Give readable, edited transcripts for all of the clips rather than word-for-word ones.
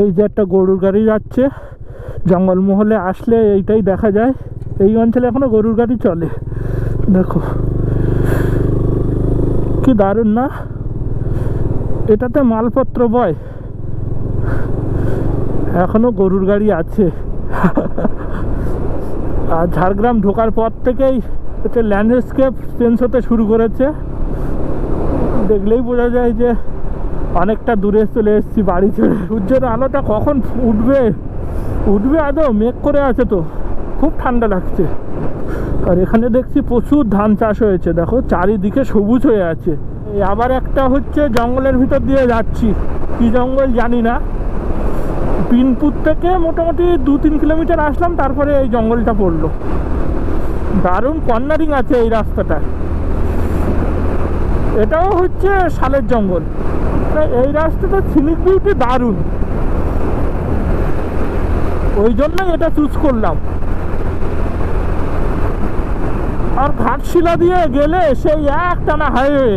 এই যে একটা গরুর গাড়ি যাচ্ছে, জঙ্গলমহলে আসলে এইটাই দেখা যায়। এই অঞ্চলে এখনো গরুর গাড়ি চলে, দেখো কি দারুণ না। এটাতে মালপত্র বয়, এখনো গরুর গাড়ি আছে। আর ঝাড়গ্রাম ঢোকার পর থেকেই এটা ল্যান্ডস্কেপ চেঞ্জ হতে শুরু করেছে। দেখলেই বোঝা যায় যে অনেকটা দূরে চলে এসেছি বাড়ি ছেড়ে। সূর্যের আলোটা কখন উঠবে আদৌ, মেঘ করে আছে তো, খুব ঠান্ডা লাগছে। আর এখানে দেখছি প্রচুর ধান চাষ হয়েছে, দেখো চারিদিকে সবুজ হয়ে আছে। আবার একটা হচ্ছে জঙ্গলের ভিতর দিয়ে যাচ্ছি, কি জঙ্গল জানি না। বিনপুর থেকে মোটামুটি 2-3 কিলোমিটার আসলাম, তারপরে এই জঙ্গলটা পড়লো। দারুণ কর্নারিং আছে এই রাস্তাটা। এটাও হচ্ছে শালের জঙ্গল। এই রাস্তাটা সিনিক বিউটি দারুণ, ওই জন্যই এটা চুজ করলাম। আর ঘাটশিলা দিয়ে গেলে সেই একটানা হাইওয়ে,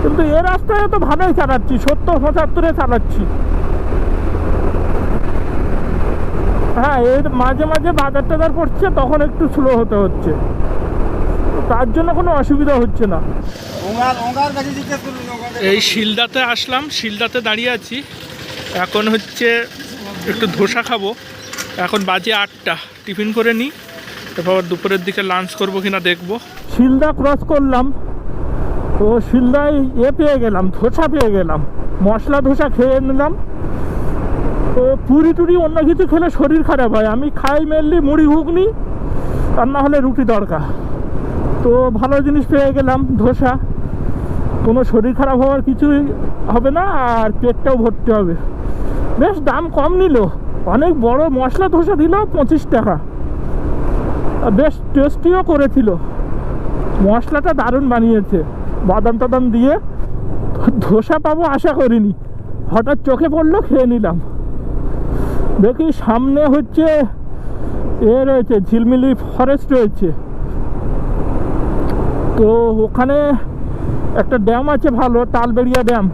কিন্তু এ রাস্তায় তো ভালোই চালাচ্ছি, 70-75-এ চালাচ্ছি। হ্যাঁ, এর মাঝে মাঝে বাজার টাজার পড়ছে, তখন একটু স্লো হতে হচ্ছে, তার জন্য কোনো অসুবিধা হচ্ছে না। এই শিলদাতে আসলাম, শিলদাতে দাঁড়িয়ে আছি। এখন হচ্ছে একটু ধোসা খাবো। এখন বাজে 8টা, টিফিন করে নিই, এরপর দুপুরের দিকে লাঞ্চ করবো কিনা দেখবো। শিলদা ক্রস করলাম, তো শিলদায় পেয়ে গেলাম, ধোসা পেয়ে গেলাম। মশলা ধোসা খেয়ে নিলাম। তো পুরি টুরি অন্য কিছু খেলে শরীর খারাপ হয়, আমি খাই মেনলি মুড়ি ঘুগনি, আর না হলে রুটি তড়কা। তো ভালো জিনিস পেয়ে গেলাম, ধোসা। কোনো শরীর খারাপ হওয়ার কিছুই হবে না, আর পেটটাও ভরতে হবে। বেশ দাম কম নিল, অনেক বড় মশলা ধোসা দিল 25 টাকা। বেশ টেস্টিও করেছিল, মশলাটা দারুণ বানিয়েছে, বাদাম টাদাম দিয়ে। ধোসা পাবো আশা করিনি, হঠাৎ চোখে পড়লো, খেয়ে নিলাম। দেখি সামনে হচ্ছে রয়েছে ঝিলমিলি ফরেস্ট রয়েছে, তো ওখানে একটা ড্যাম আছে ভালো, তালবেড়িয়া ড্যাম।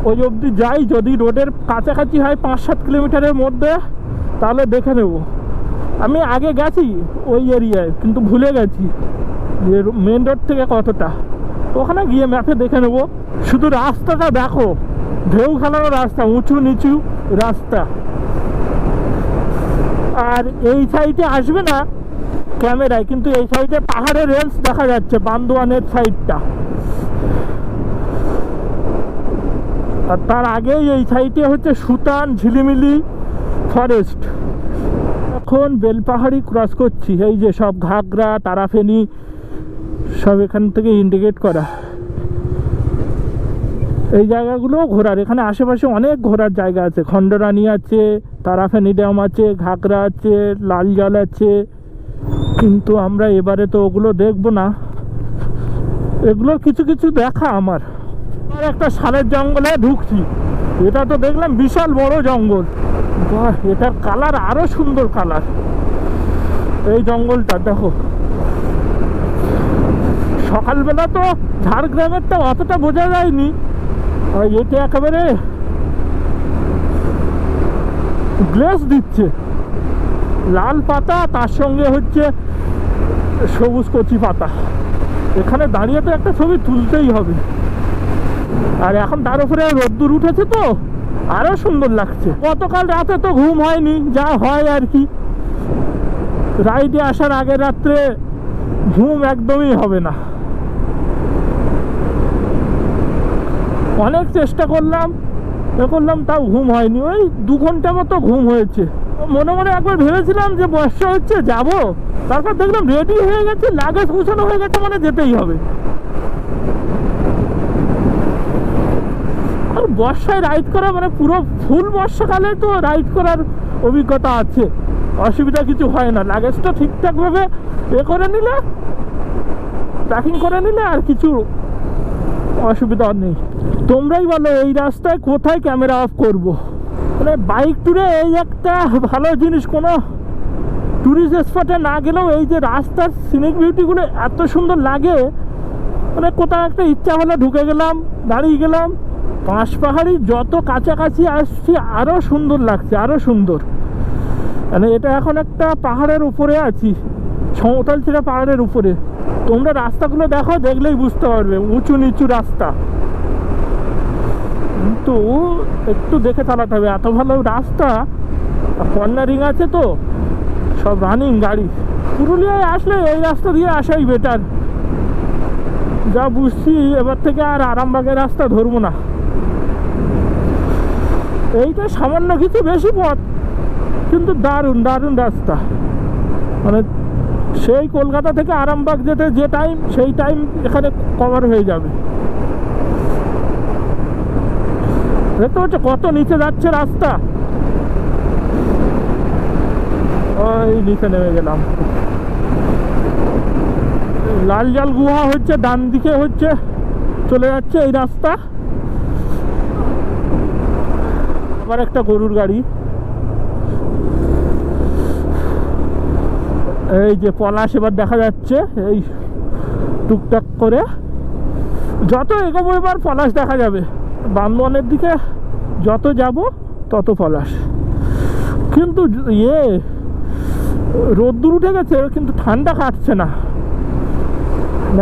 ওই অবধি যাই, যদি রোডের কাছাকাছি হয় 5-7 কিলোমিটারের মধ্যে, তাহলে দেখে নেব। আমি আগে গেছি ওই এরিয়ায়, কিন্তু ভুলে গেছি যে মেন রোড থেকে কতটা। ওখানে গিয়ে ম্যাপে দেখে নেব। শুধু রাস্তাটা দেখো, ঢেউ খেলানো রাস্তা, উঁচু নিচু রাস্তা। আর এই সাইডে আসবে না ক্যামেরায়, কিন্তু এই সাইডে পাহাড়ের রেঞ্জ দেখা যাচ্ছে, বান্দোয়ানের সাইডটা। আর তার আগেই এই সাইডে হচ্ছে সুতান ঝিলিমিলি ফরেস্ট। এখন বেলপাহাড়ি ক্রস করছি, এই যে সব ঘাগরা, তারাফেনি সব এখান থেকে ইন্ডিকেট করা। এই জায়গাগুলো ঘোরার, এখানে আশেপাশে অনেক ঘোরার জায়গা আছে। খণ্ডরানি আছে, তারাফেনি ড্যাম আছে, ঘাগরা আছে, লাল জল আছে। কিন্তু আমরা এবারে তো ওগুলো দেখবো না, এগুলোর কিছু কিছু দেখা আমার। আর একটা শালের জঙ্গলে ঢুকছি, এটা তো দেখলাম বিশাল বড় জঙ্গল। বাহ, এটার কালার আরো সুন্দর কালার। এই জঙ্গলটা দেখো, সকালবেলা তো ঝাড়গ্রামেরটা অতটা বোঝা যায়নি, আর এটা একেবারে গ্লেস দিচ্ছে। লাল পাতা, তার সঙ্গে হচ্ছে সবুজ কচি পাতা। এখানে দাঁড়িয়ে তো একটা ছবি তুলতেই হবে। আর এখন তার উপরে রোদ্দুর উঠেছে, তো আরো সুন্দর লাগছে। গতকাল রাতে তো ঘুম হয়নি, যা হয় আর কি। রাইডে আসার আগের রাত্রে ঘুম একদমই হবে না। অনেক চেষ্টা করলাম, তাও ঘুম হয়নি। ওই 2 ঘন্টা মতো ঘুম হয়েছে। মনে মনে একবার ভেবেছিলাম যে বর্ষা হচ্ছে, যাব। তারপর দেখলাম রেডি হয়ে গেছে, লাগেজ গুছানো হয়ে গেছে, মানে যেতেই হবে। আর বর্ষায় রাইড করা মানে পুরো ফুল বর্ষাকালে তো রাইড করার অভিজ্ঞতা আছে, অসুবিধা কিছু হয় না। লাগেজটা ঠিকঠাকভাবে করে নিলে, প্যাকিং করে নিলে, আর কিছু অসুবিধা নেই। তোমরাই বলো এই রাস্তায় কোথায় ক্যামেরা অফ করব। মানে বাইক ট্যুরে এই একটা ভালো জিনিস, কোনো ট্যুরিস্ট স্পটে না গেলেও এই যে রাস্তার সিনিক বিউটিগুলো এত সুন্দর লাগে। মানে কোথাও একটা ইচ্ছা হলে ঢুকে গেলাম, দাঁড়িয়ে গেলাম, পাঁচপাহাড়ি যত কাছাকাছি আসছি আরো সুন্দর লাগছে, আরো সুন্দর। মানে এটা এখন একটা পাহাড়ের উপরে আছি, সমতল ছিল পাহাড়ের উপরে। তোমরা রাস্তাগুলো দেখো, দেখলেই বুঝতে পারবে উঁচু নিচু রাস্তা, কিন্তু একটু দেখে চালাতে হবে। এত ভালো রাস্তা, কর্নারিং আছে তো, সব রানিং গাড়ি। পুরুলিয়ায় আসলে এই রাস্তা দিয়ে আসাই বেটার। যা বুঝছি এবার থেকে আর আরামবাগের রাস্তা ধরবো না। এইটা সামান্য কিছু বেশি পথ, কিন্তু দারুণ দারুণ রাস্তা। মানে সেই কলকাতা থেকে আরামবাগ যেতে যে টাইম, সেই টাইম এখানে কভার হয়ে যাবে। দেখতে পাচ্ছ কত নিচে যাচ্ছে রাস্তা। ওই নিচে নেমে গেলাম। লালজাল গুহা হচ্ছে ডান দিকে, হচ্ছে চলে যাচ্ছে এই রাস্তা। আবার একটা গরুর গাড়ি। এই যে পলাশ এবার দেখা যাচ্ছে এই টুকটাক করে। যত এগোবো এবার পলাশ দেখা যাবে। বান্দোয়ানের দিকে যত যাব তত পলাশ। কিন্তু রোদ্দুর উঠে গেছে, কিন্তু ঠান্ডা কাটছে না।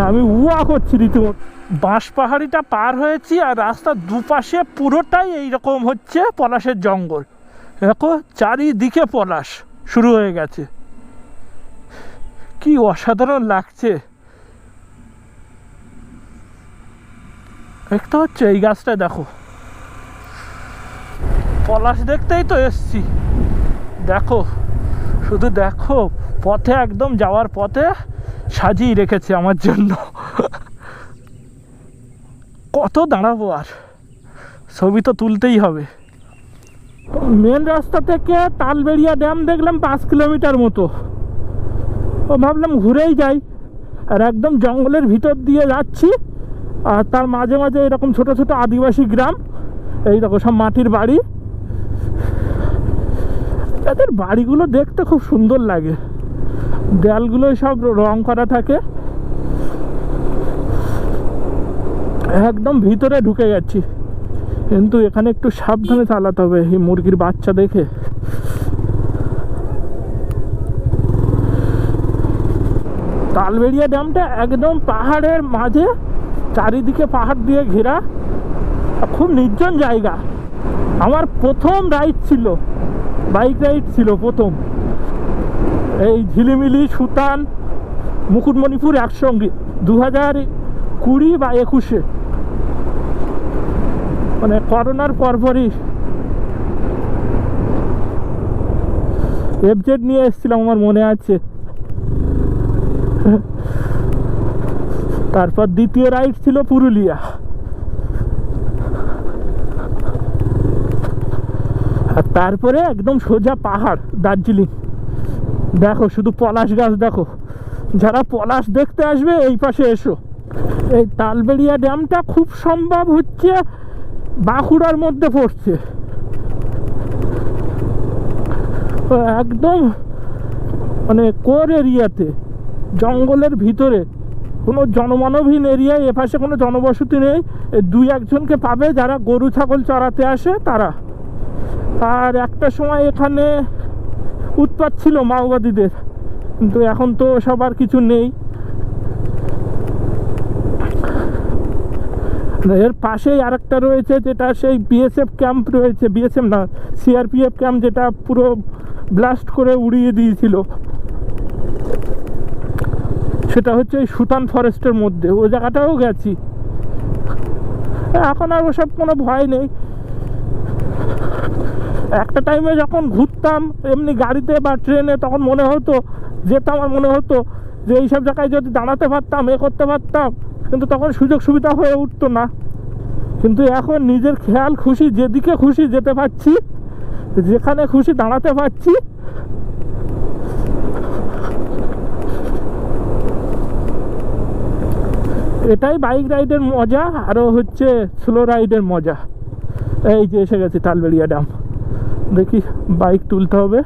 আমি উয়া করছি রীতিমতো। বাঁশপাহাড়িটা পার হয়েছি, আর রাস্তার দুপাশে পুরোটাই এইরকম হচ্ছে পলাশের জঙ্গল। দেখো চারিদিকে পলাশ শুরু হয়ে গেছে, কি অসাধারণ লাগছে। দেখতে পাচ্ছ এই গাছটা দেখো, পলাশ দেখতেই তো এসছি। দেখো শুধু দেখো, পথে একদম যাওয়ার পথে সাজিয়ে রেখেছে আমার জন্য। কত দাঁড়াবো আর, ছবি তো তুলতেই হবে। মেন রাস্তা থেকে তালবেড়িয়া ড্যাম দেখলাম 5 কিলোমিটার মতো। ভাবলাম ঘুরেই যাই, আর একদম জঙ্গলের ভিতর দিয়ে যাচ্ছি। আর তার মাঝে মাঝে এরকম ছোট ছোট আদিবাসী গ্রাম, এই দেখো সব মাটির বাড়ি। তাদের বাড়িগুলো দেখতে খুব সুন্দর লাগে, দেয়ালগুলো সব রং করা থাকে। একদম ভিতরে ঢুকে গেছি, কিন্তু এখানে একটু সাবধানে চালাতে হবে এই মুরগির বাচ্চা দেখে। তালবেড়িয়া ড্যামটা একদম পাহাড়ের মাঝে, চারিদিকে পাহাড় দিয়ে ঘেরা, খুব নির্জন জায়গা। আমার প্রথম রাইড ছিল, বাইক রাইড ছিল প্রথম। এই ঝিলিমিলি, সুতান, মুকুটমণিপুর একসঙ্গে 2020 বা 21-এ, মানে করোনার পরপরই FZ নিয়ে এসেছিলাম, আমার মনে আছে। তারপর দ্বিতীয় রাইড ছিল পুরুলিয়া। আর তারপরে একদম সোজা পাহাড়, দার্জিলিং। দেখো শুধু পলাশ গাছ দেখো। যারা পলাশ দেখতে আসবে এই পাশে এসো। এই তালবেড়িয়া ড্যামটা খুব সম্ভব হচ্ছে বাঁকুড়ার মধ্যে পড়ছে, একদম মানে কোর এরিয়াতে, জঙ্গলের ভিতরে, কোনো জনমানবহীন এরিয়ায়। এপাশে কোনো জনবসতি নেই, 2-1জনকে পাবে যারা গরু ছাগল চড়াতে আসে তারা। আর একটা সময় এখানে উৎপাত ছিল মাওবাদীদের, কিন্তু এখন তো সবার কিছু নেই। এর পাশেই আরেকটা রয়েছে, যেটা সেই BSF ক্যাম্প রয়েছে, BSF না CRPF ক্যাম্প, যেটা পুরো ব্লাস্ট করে উড়িয়ে দিয়েছিল। সেটা হচ্ছে এই সুতান ফরেস্টের মধ্যে, ওই জায়গাটাও গেছি। এখন আর ওসব কোনো ভয় নেই। একটা টাইমে যখন ঘুরতাম এমনি গাড়িতে বা ট্রেনে, তখন মনে হতো, যেতাম আর মনে হতো যে এইসব জায়গায় যদি দাঁড়াতে পারতাম, করতে পারতাম, কিন্তু তখন সুযোগ সুবিধা হয়ে উঠতো না। কিন্তু এখন নিজের খেয়াল খুশি যেদিকে খুশি যেতে পারছি, যেখানে খুশি দাঁড়াতে পারছি। এটাই বাইক রাইডের মজা, আরও হচ্ছে স্লো রাইডের মজা। এই যে এসে গেছি তালবেড়িয়া ড্যাম। দেখি বাইক তুলতে হবে,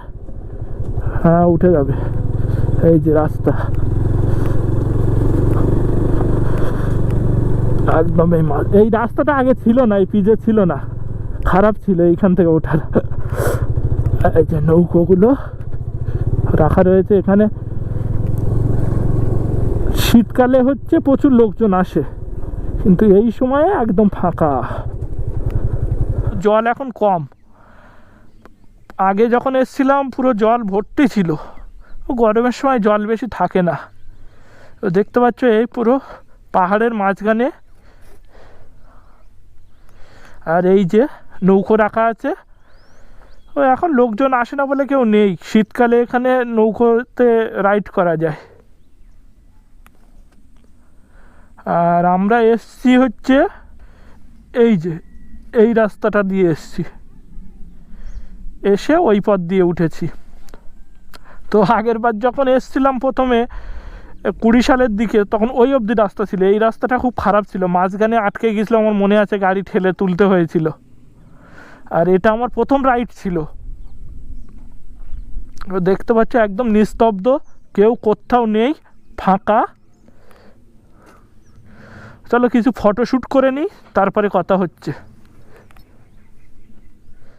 হ্যাঁ উঠে যাবে। এই যে রাস্তা, একদম এই রাস্তাটা আগে ছিল না, এই পিজে ছিল না, খারাপ ছিল এইখান থেকে ওঠার। এই যে নৌকোগুলো রাখা রয়েছে এখানে। শীতকালে হচ্ছে প্রচুর লোকজন আসে, কিন্তু এই সময়ে একদম ফাঁকা। জল এখন কম, আগে যখন এসছিলাম পুরো জল ভর্তি ছিল। গরমের সময় জল বেশি থাকে না। দেখতে পাচ্ছ এই পুরো পাহাড়ের মাঝখানে, আর এই যে নৌকো রাখা আছে। ও এখন লোকজন আসে না বলে কেউ নেই, শীতকালে এখানে নৌকোতে রাইড করা যায়। আর আমরা এসছি হচ্ছে এই যে এই রাস্তাটা দিয়ে এসছি, এসে ওই পথ দিয়ে উঠেছি। তো আগের বার যখন এসছিলাম প্রথমে 20 সালের দিকে, তখন ওই অবধি রাস্তা ছিল, এই রাস্তাটা খুব খারাপ ছিল, মাঝখানে আটকে গেছিলো, আমার মনে আছে, গাড়ি ঠেলে তুলতে হয়েছিল। আর এটা আমার প্রথম রাইড ছিল। দেখতে পাচ্ছ একদম নিস্তব্ধ, কেউ কোথাও নেই, ফাঁকা। চলো কিছু ফটোশ্যুট করে নিই, তারপরে কথা হচ্ছে।